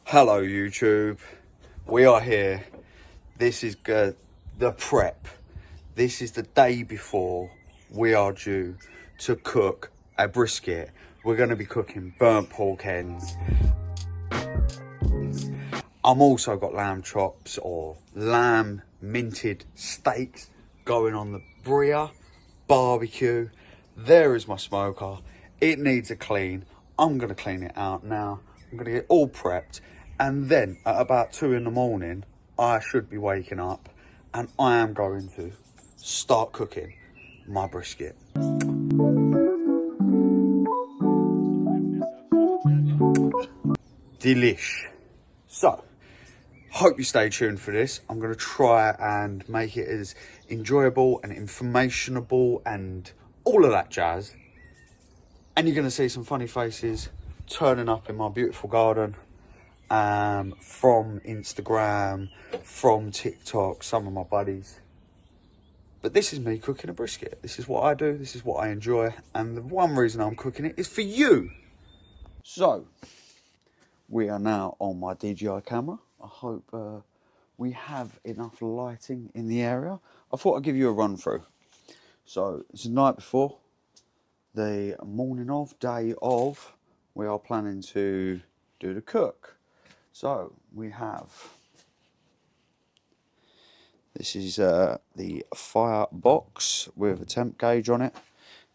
Hello YouTube, we are here. This is the prep. This is the day before we are due to cook a brisket. We're going to be cooking burnt pork ends. I'm also got lamb chops or lamb minted steaks going on the Bria barbecue. There is my smoker. It needs a clean. I'm going to clean it out now. I'm going to get all prepped. And then at about 2 in the morning, I should be waking up and I am going to start cooking my brisket. Delish. So, hope you stay tuned for this. I'm going to try and make it as enjoyable and informationable and all of that jazz. And you're going to see some funny faces turning up in my beautiful garden. From Instagram, from TikTok, some of my buddies. But this is me cooking a brisket. This is what I do, this is what I enjoy, and the one reason I'm cooking it is for you. So, we are now on my DJI camera. I hope we have enough lighting in the area. I thought I'd give you a run through. So, it's the night before, the morning of, day of, we are planning to do the cook. So we have, this is the fire box with a temp gauge on it.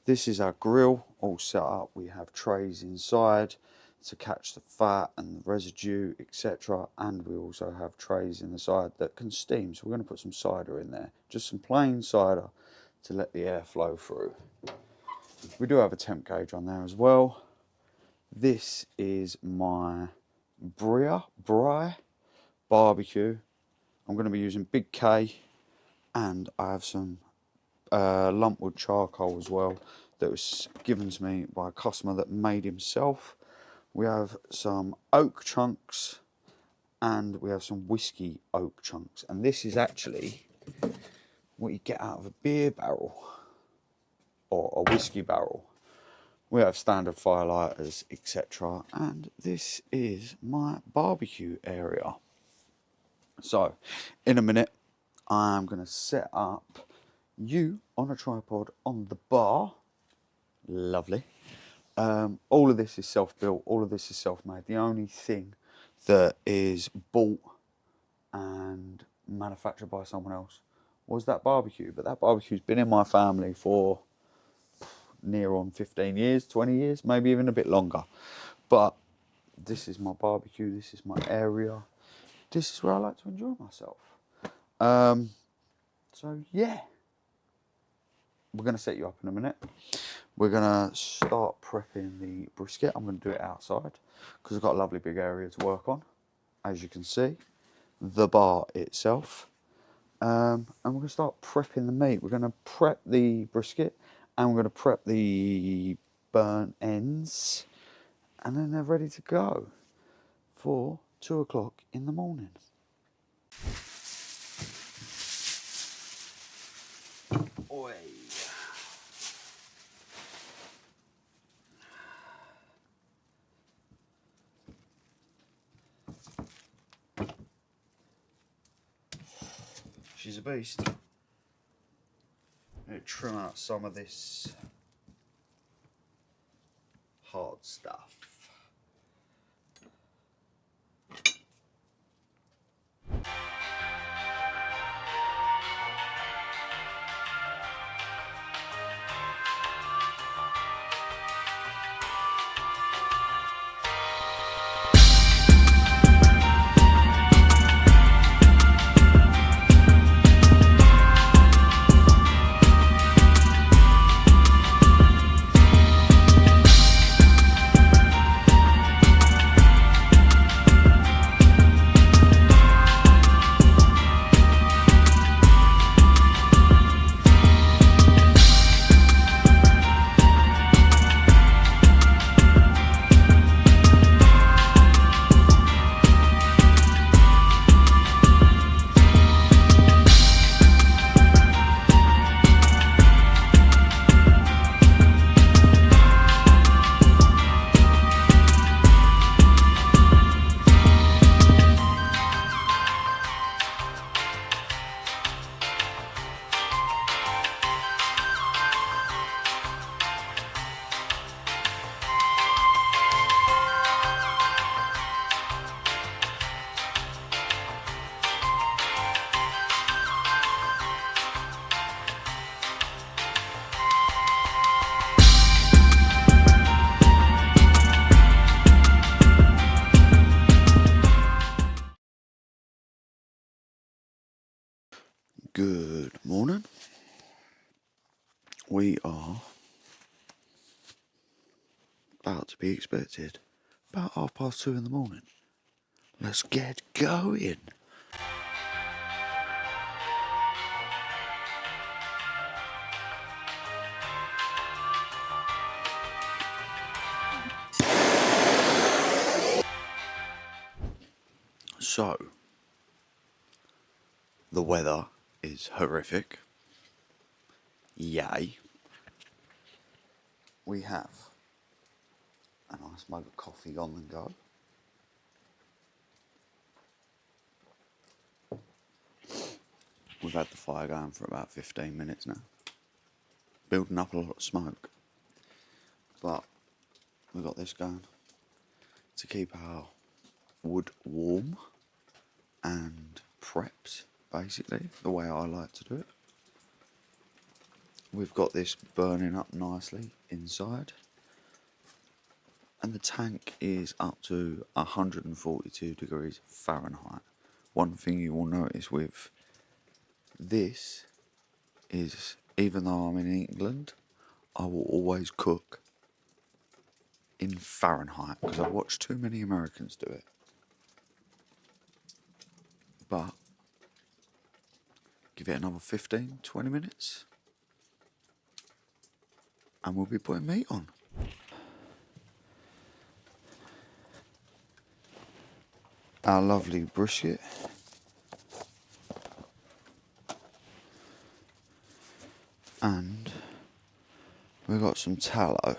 This is our grill all set up. We have trays inside to catch the fat and the residue, etc. And we also have trays in the side that can steam. So we're going to put some cider in there, just some plain cider to let the air flow through. We do have a temp gauge on there as well. This is my Bria barbecue. I'm going to be using Big K, and I have some lumpwood charcoal as well that was given to me by a customer that made himself. We have some oak chunks and we have some whiskey oak chunks, and this is actually what you get out of a beer barrel or a whiskey barrel. We have standard firelighters, etc. And this is my barbecue area. So, in a minute, I'm going to set up you on a tripod on the bar. Lovely. All of this is self-built. All of this is self-made. The only thing that is bought and manufactured by someone else was that barbecue. But that barbecue's been in my family for near on 15 years, 20 years, maybe even a bit longer. But this is my barbecue, this is my area, this is where I like to enjoy myself. So yeah, we're going to set you up in a minute. We're going to start prepping the brisket. I'm going to do it outside because I've got a lovely big area to work on, as you can see, the bar itself. And we're going to start prepping the meat. We're going to prep the brisket and we're going to prep the burnt ends, and then they're ready to go for 2 o'clock in the morning. Oi. She's a beast. I'm going to trim out some of this hard stuff. Good morning. We are about to be expected about 2:30 in the morning. Let's get going. So, the weather is horrific. Yay. We have a nice mug of coffee on the go. We've had the fire going for about 15 minutes now. Building up a lot of smoke. But we've got this going to keep our wood warm and prepped, basically, the way I like to do it. We've got this burning up nicely inside. And the tank is up to 142 degrees Fahrenheit. One thing you will notice with this is, even though I'm in England, I will always cook in Fahrenheit because I watch too many Americans do it. But give it another 15-20 minutes and we'll be putting meat on. Our lovely brisket. And we've got some tallow.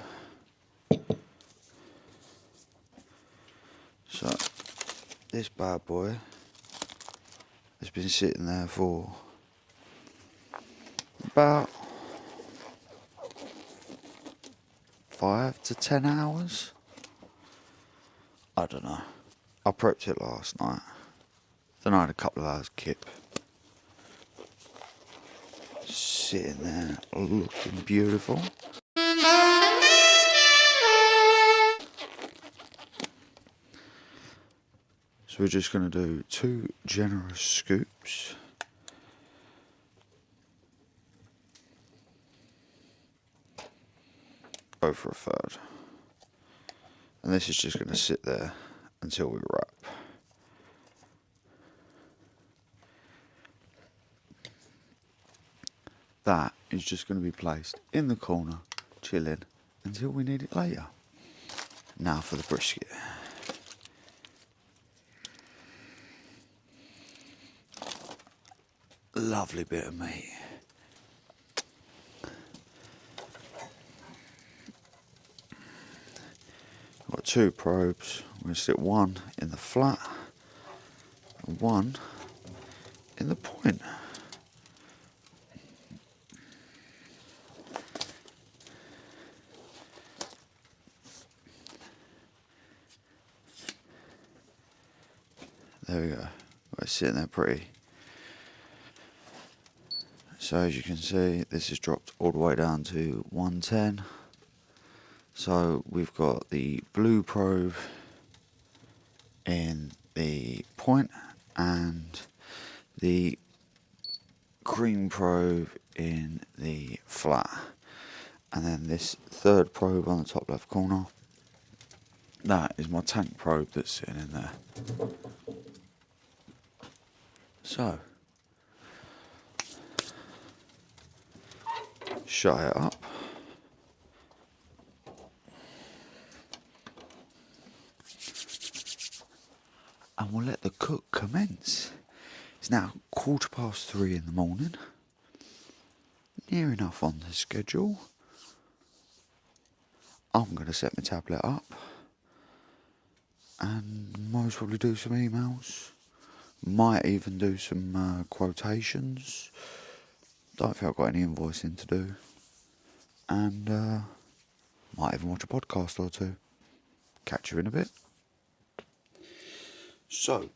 So this bad boy has been sitting there for about 5 to 10 hours. I don't know. I prepped it last night. Then I had a couple of hours kip. Sitting there looking beautiful. So we're just going to do 2 generous scoops. Go for a third. And this is just going to sit there until we wrap. That is just going to be placed in the corner, chilling, until we need it later. Now for the brisket. Lovely bit of meat. I've got 2 probes. I'm going to stick one in the flat and one in the point. There we go. It's sitting there pretty. So as you can see, this has dropped all the way down to 110. So we've got the blue probe in the point and the green probe in the flat. And then this third probe on the top left corner, that is my tank probe that's sitting in there. So, shut it up. And we'll let the cook commence. It's now 3:15 in the morning. Near enough on the schedule. I'm going to set my tablet up. And most probably do some emails. Might even do some quotations. Don't think I've got any invoicing to do. And might even watch a podcast or 2. Catch you in a bit. So,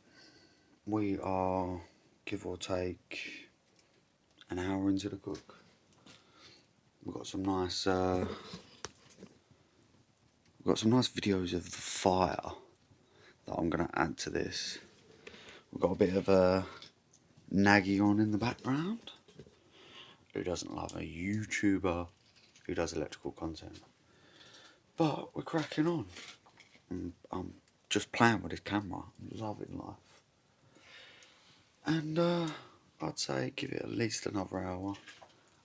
we are, give or take, an hour into the cook. We've got some nice videos of the fire that I'm going to add to this. We've got a bit of a naggy on in the background. Who doesn't love a YouTuber who does electrical content? But we're cracking on. I'm just playing with this camera. I'm loving life. And I'd say give it at least another hour.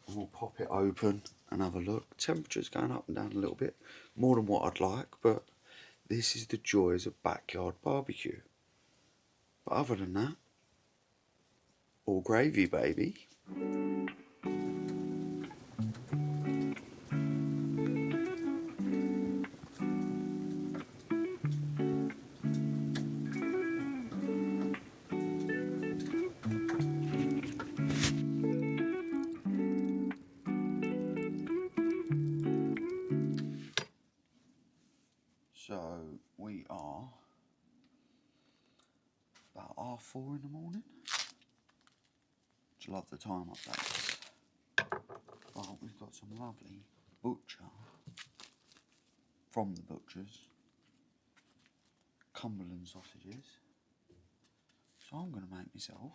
And we'll pop it open and have a look. Temperature's going up and down a little bit. More than what I'd like, but this is the joys of backyard barbecue. But other than that, all gravy, baby. So we are about 4:30 in the morning. Just love the time updates. But we've got some lovely butcher from the butchers, Cumberland sausages. So I'm going to make myself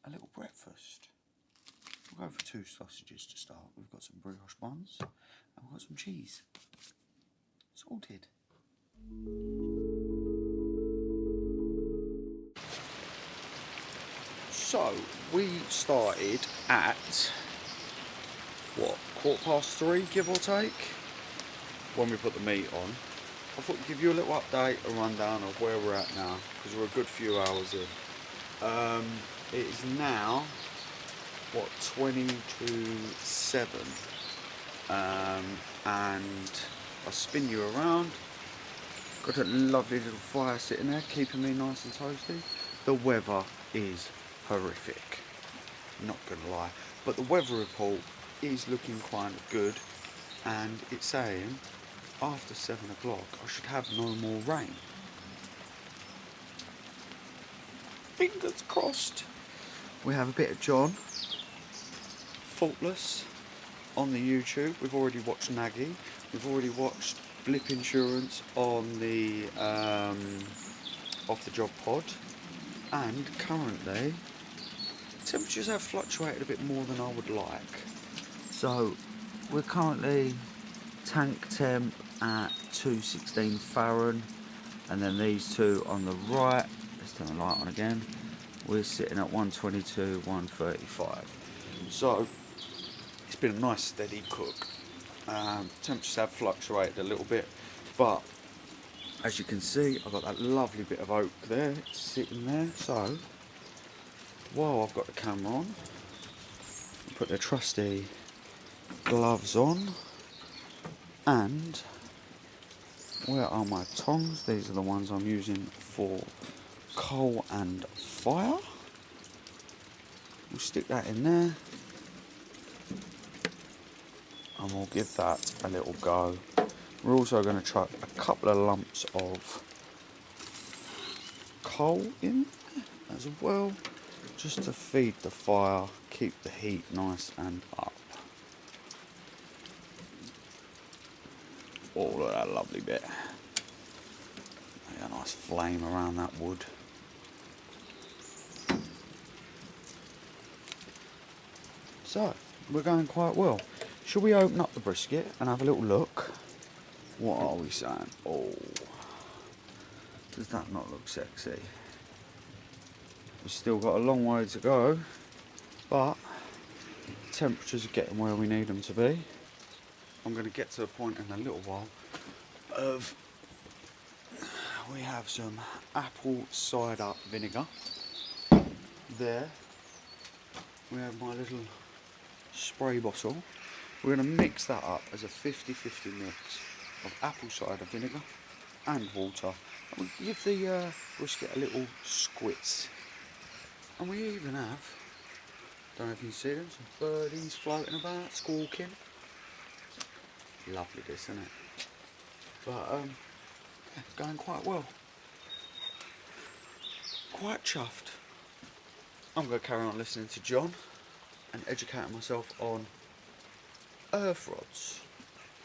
a little breakfast. We'll go for 2 sausages to start. We've got some brioche buns and we've got some cheese. Sorted. So we started at what, 3:15, give or take, when we put the meat on. I thought we'd give you a little update, a rundown of where we're at now, because we're a good few hours in. It is now what, 20 to 7, and I'll spin you around. Got a lovely little fire sitting there, keeping me nice and toasty. The weather is horrific, not gonna lie, but the weather report is looking kind of good, and it's saying after 7 o'clock I should have no more rain. Fingers crossed. We have a bit of John Faultless on the YouTube. We've already watched Nagy. We've already watched Blip Insurance on the Off the Job pod, and currently temperatures have fluctuated a bit more than I would like. So we're currently tank temp at 216 Farren, and then these two on the right, let's turn the light on again, we're sitting at 122, 135. So it's been a nice steady cook. Temperatures have fluctuated a little bit, but as you can see, I've got that lovely bit of oak there sitting there. So while I've got the camera on, put the trusty gloves on, and where are my tongs? These are the ones I'm using for coal and fire. We'll stick that in there and we'll give that a little go. We're also going to chuck a couple of lumps of coal in as well, just to feed the fire, keep the heat nice and up. Oh, look at that lovely bit. A nice flame around that wood. So, we're going quite well. Should we open up the brisket and have a little look? What are we saying? Oh, does that not look sexy? We've still got a long way to go, but temperatures are getting where we need them to be. I'm going to get to a point in a little while of, we have some apple cider vinegar there. We have my little spray bottle. We're going to mix that up as a 50-50 mix of apple cider vinegar and water, and we'll give the brisket a little squitz. And we even have, don't know if you can see them, some birdies floating about, squawking. Lovely this, isn't it? But yeah, going quite well. Quite chuffed. I'm going to carry on listening to John and educating myself on earth rods,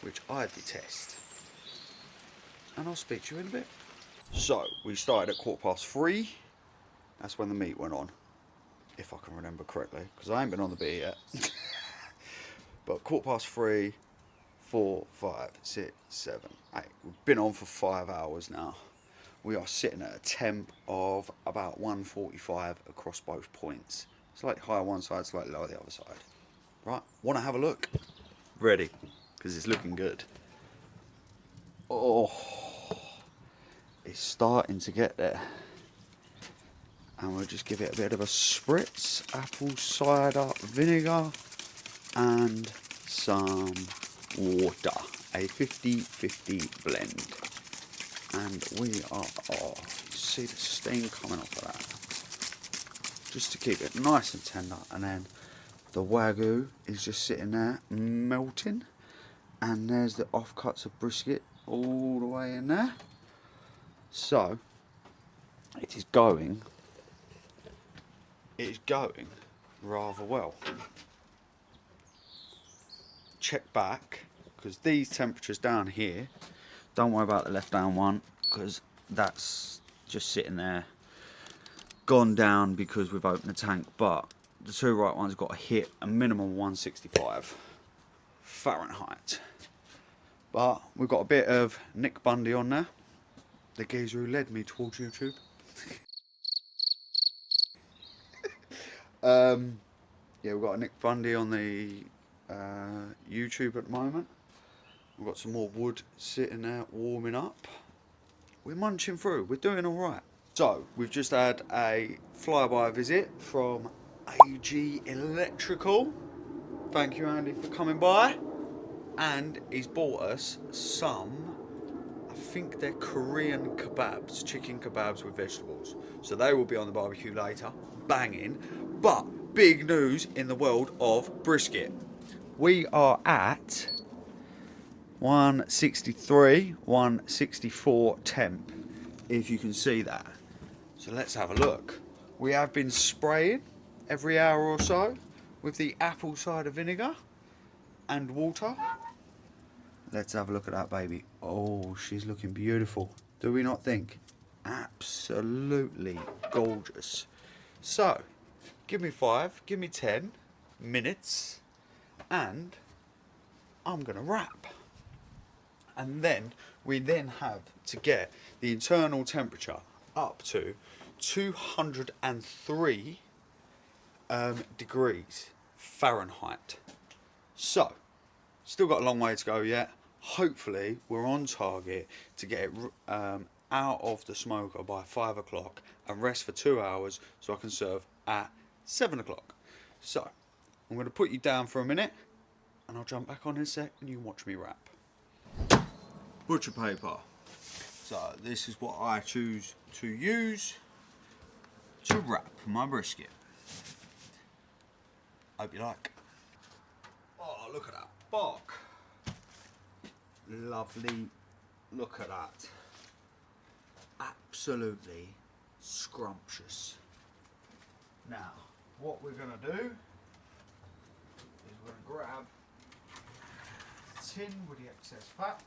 which I detest. And I'll speak to you in a bit. So, we started at 3:15. That's when the meat went on. if I can remember correctly, because I ain't been on the beer yet. But 3:15, 4, 5, 6, 7, 8. We've been on for 5 hours now. We are sitting at a temp of about 145 across both points. Slightly higher one side, slightly lower the other side. Right, want to have a look? Ready, because it's looking good. Oh, it's starting to get there. And we'll just give it a bit of a spritz. Apple cider vinegar and some water. A 50-50 blend. And we are, oh, you see the steam coming off of that. Just to keep it nice and tender. And then the Wagyu is just sitting there melting. And there's the offcuts of brisket all the way in there. So, it is going rather well. Check back, because these temperatures down here, don't worry about the left hand one, because that's just sitting there, gone down because we've opened the tank, but the two right ones got to hit a minimum 165 Fahrenheit. But we've got a bit of Nick Bundy on there, the geezer who led me towards YouTube. Yeah, we've got a Nick Bundy on the YouTube at the moment. We've got some more wood sitting there warming up. We're munching through, we're doing alright. So, we've just had a flyby visit from JK Electrical. Thank you, Andy, for coming by. And he's bought us some, I think they're Korean kebabs, chicken kebabs with vegetables. So they will be on the barbecue later, banging. But big news in the world of brisket. We are at 163, 164 temp, if you can see that. So let's have a look. We have been spraying every hour or so with the apple cider vinegar and water. Let's have a look at that baby. Oh, she's looking beautiful. Do we not think? Absolutely gorgeous. So, give me 5, give me 10 minutes, and I'm gonna wrap. And then we then have to get the internal temperature up to 203 degrees Fahrenheit. So, still got a long way to go yet. Hopefully, we're on target to get it out of the smoker by 5 o'clock and rest for 2 hours so I can serve at 7 o'clock. So, I'm going to put you down for a minute and I'll jump back on in a sec and you can watch me wrap. Butcher paper. So, this is what I choose to use to wrap my brisket. Hope you like. Oh, look at that bark. Lovely. Look at that. Absolutely scrumptious. Now, what we're going to do is we're going to grab the tin with the excess fat.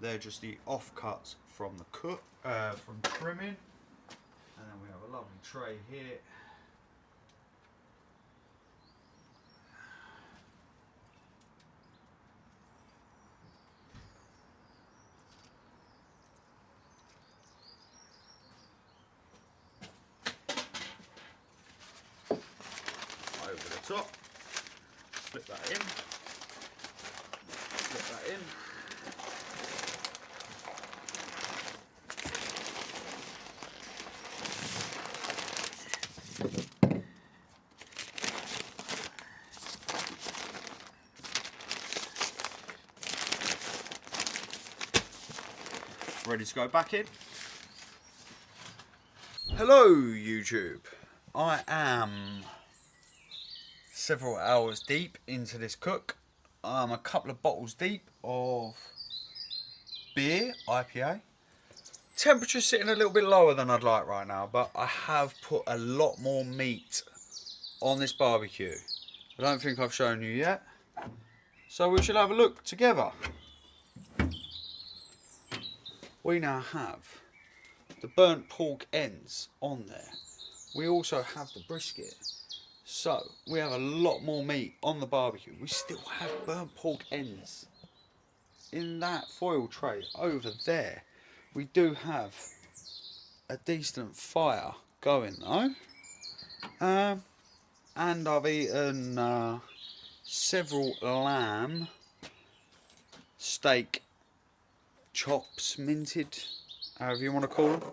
They're just the offcuts from the from trimming, and then we have a lovely tray here. Over the top, slip that in, slip that in. Ready to go back in. Hello YouTube. I am several hours deep into this cook. I'm a couple of bottles deep of beer, IPA. Temperature's sitting a little bit lower than I'd like right now, but I have put a lot more meat on this barbecue. I don't think I've shown you yet. So we should have a look together. We now have the burnt pork ends on there. We also have the brisket. So we have a lot more meat on the barbecue. We still have burnt pork ends in that foil tray over there. We do have a decent fire going though. And I've eaten several lamb steak chops, minted, however you want to call them.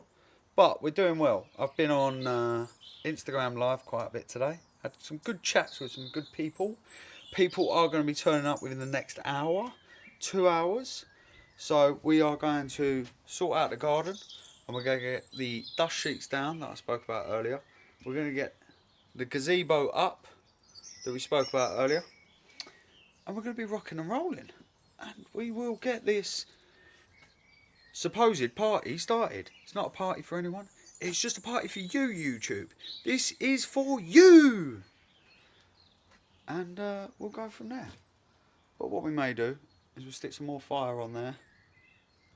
But we're doing well. I've been on Instagram Live quite a bit today. Had some good chats with some good people. People are going to be turning up within the next hour, 2 hours. So we are going to sort out the garden and we're going to get the dust sheets down that I spoke about earlier. We're going to get the gazebo up that we spoke about earlier. And we're going to be rocking and rolling. And we will get this supposed party started. It's not a party for anyone. It's just a party for you, YouTube. This is for you. And we'll go from there. But what we may do is we'll stick some more fire on there.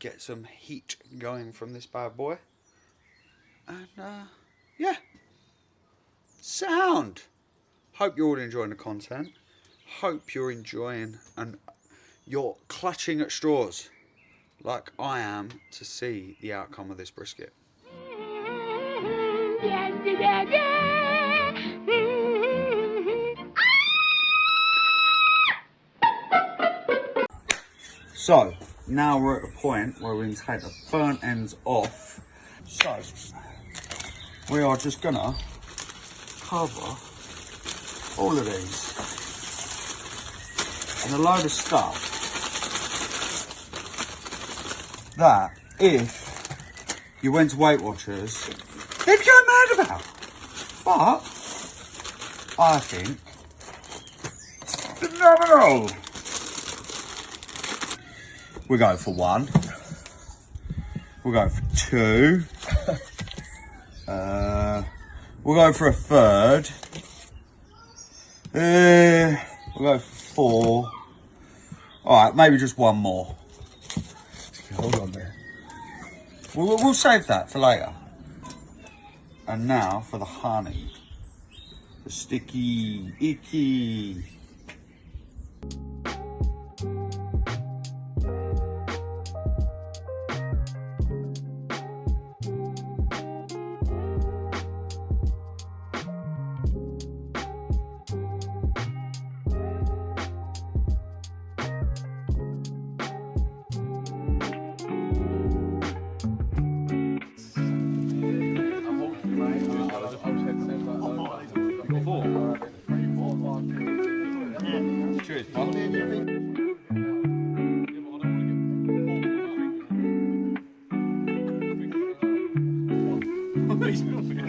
Get some heat going from this bad boy. And yeah. Sound. Hope you're all enjoying the content. Hope you're enjoying and you're clutching at straws like I am to see the outcome of this brisket. So, now we're at a point where we can take the burnt ends off. So, we are just gonna cover all of these. And a load of stuff that if you went to Weight Watchers, they'd go mad about. But I think it's phenomenal. We'll go for one. We'll go for two. We'll go for a third. We'll go for four. Alright, maybe just one more. Hold on there. We'll save that for later. And now for the honey. The sticky, icky. Cheers, pal.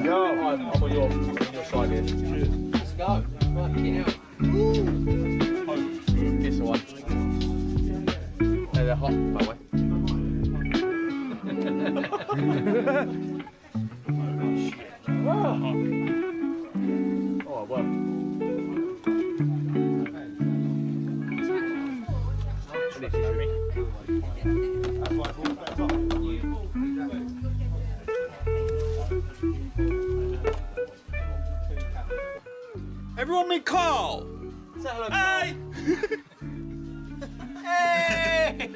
Yo, I'm on your side here. Cheers. Let's go. Fucking hell. This one. They're hot, by the way. Oh, well. Everyone meet Carl! Say hello, Hey! Hey!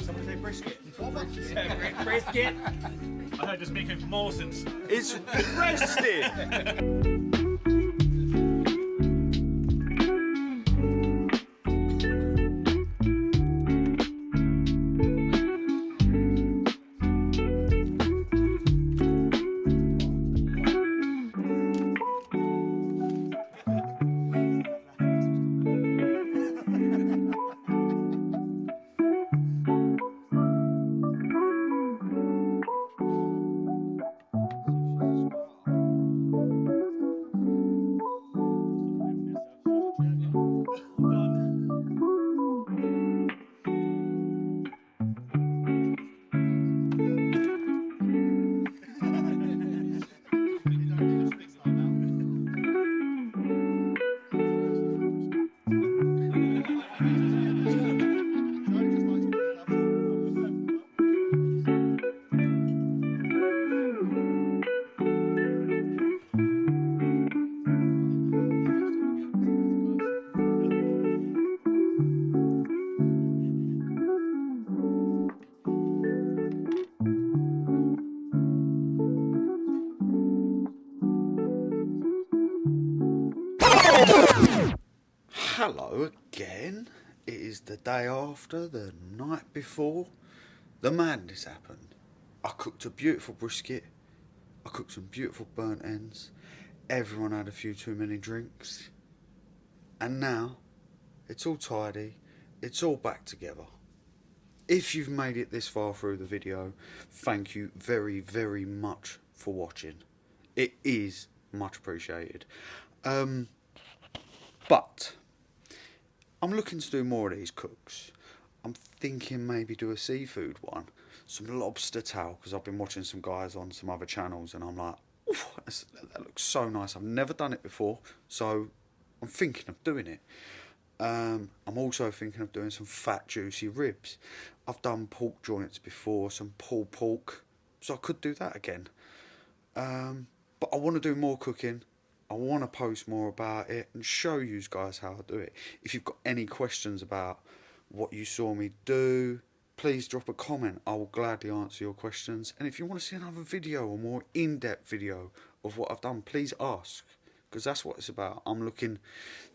Someone say brisket. Brisket. I heard just making for Mawson's. It's rested! Hello again. It is the day after, the night before. The madness happened. I cooked a beautiful brisket. I cooked some beautiful burnt ends. Everyone had a few too many drinks. And now, it's all tidy. It's all back together. If you've made it this far through the video, thank you very, very much for watching. It is much appreciated. But I'm looking to do more of these cooks. I'm thinking maybe do a seafood one, some lobster tail, because I've been watching some guys on some other channels and I'm like, oof, that looks so nice. I've never done it before, so I'm thinking of doing it. I'm also thinking of doing some fat juicy ribs. I've done pork joints before, some pulled pork, so I could do that again. But I want to do more cooking. I want to post more about it and show you guys how I do it. If you've got any questions about what you saw me do, please drop a comment. I will gladly answer your questions. And if you want to see another video, a more in-depth video of what I've done, please ask, because that's what it's about. I'm looking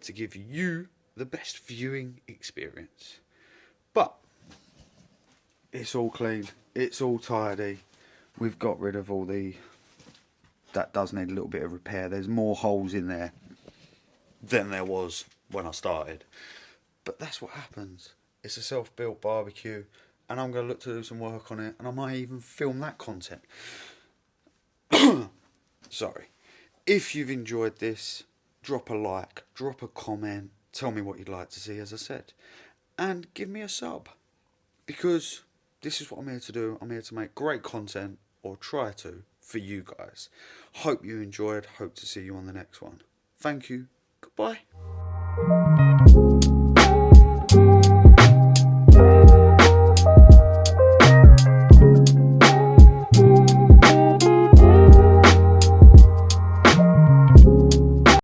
to give you the best viewing experience. But it's all clean, it's all tidy. We've got rid of all the... that does need a little bit of repair. There's more holes in there than there was when I started. But that's what happens. It's a self-built barbecue, and I'm going to look to do some work on it, and I might even film that content. Sorry. If you've enjoyed this, drop a like, drop a comment, tell me what you'd like to see, as I said, and give me a sub, because this is what I'm here to do. I'm here to make great content, or try to, for you guys. Hope you enjoyed. Hope to see you on the next one. Thank you. Goodbye.